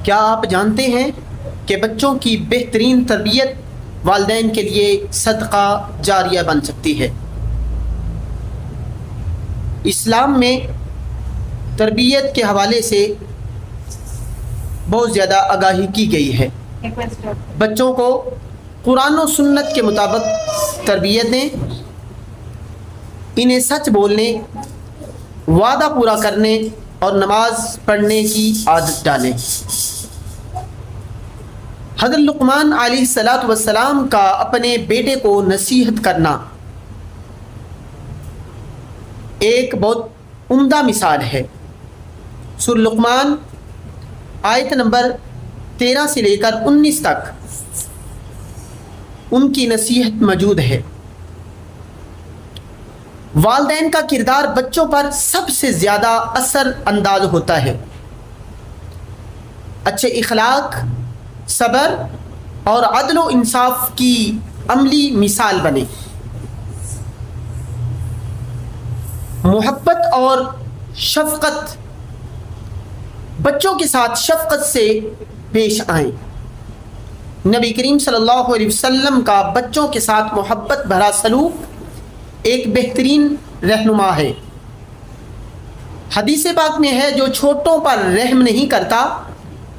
کیا آپ جانتے ہیں کہ بچوں کی بہترین تربیت والدین کے لیے صدقہ جاریہ بن سکتی ہے؟ اسلام میں تربیت کے حوالے سے بہت زیادہ آگاہی کی گئی ہے۔ بچوں کو قرآن و سنت کے مطابق تربیت دیں، انہیں سچ بولنے، وعدہ پورا کرنے اور نماز پڑھنے کی عادت ڈالیں۔ حضرت لقمان علیہ السلام کا اپنے بیٹے کو نصیحت کرنا ایک بہت عمدہ مثال ہے۔ سورہ لقمان آیت نمبر 13 سے لے کر 19 تک ان کی نصیحت موجود ہے۔ والدین کا کردار بچوں پر سب سے زیادہ اثر انداز ہوتا ہے۔ اچھے اخلاق، صبر اور عدل و انصاف کی عملی مثال بنے۔ محبت اور شفقت، بچوں کے ساتھ شفقت سے پیش آئیں۔ نبی کریم صلی اللہ علیہ وسلم کا بچوں کے ساتھ محبت بھرا سلوک ایک بہترین رہنما ہے۔ حدیث پاک میں ہے، جو چھوٹوں پر رحم نہیں کرتا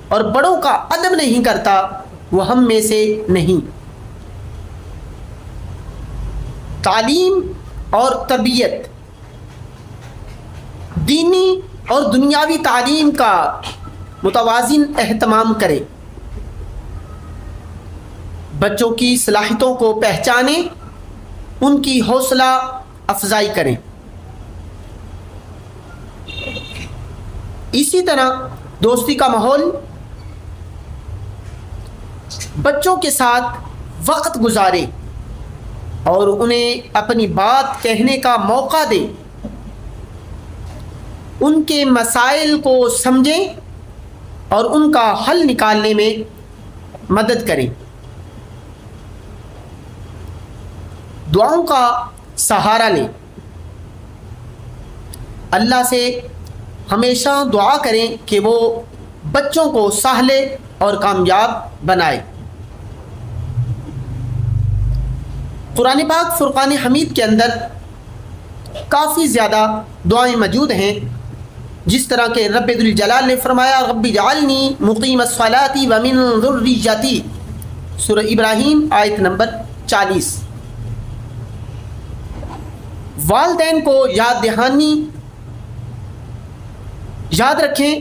اور بڑوں کا ادب نہیں کرتا وہ ہم میں سے نہیں۔ تعلیم اور تربیت، دینی اور دنیاوی تعلیم کا متوازن اہتمام کریں۔ بچوں کی صلاحیتوں کو پہچانیں، ان کی حوصلہ افزائی کریں۔ اسی طرح دوستی کا ماحول، بچوں کے ساتھ وقت گزاریں اور انہیں اپنی بات کہنے کا موقع دیں۔ ان کے مسائل کو سمجھیں اور ان کا حل نکالنے میں مدد کریں۔ دعاؤں کا سہارا لیں، اللہ سے ہمیشہ دعا کریں کہ وہ بچوں کو سہلے اور کامیاب بنائے۔ قرآن پاک فرقان حمید کے اندر کافی زیادہ دعائیں موجود ہیں، جس طرح کہ رب ذوالجلال نے فرمایا، رب اجعلنی مقیم الصلاۃ ومن ذریتی، سورہ ابراہیم آیت نمبر 40۔ والدین کو یاد دہانی یاد رکھیں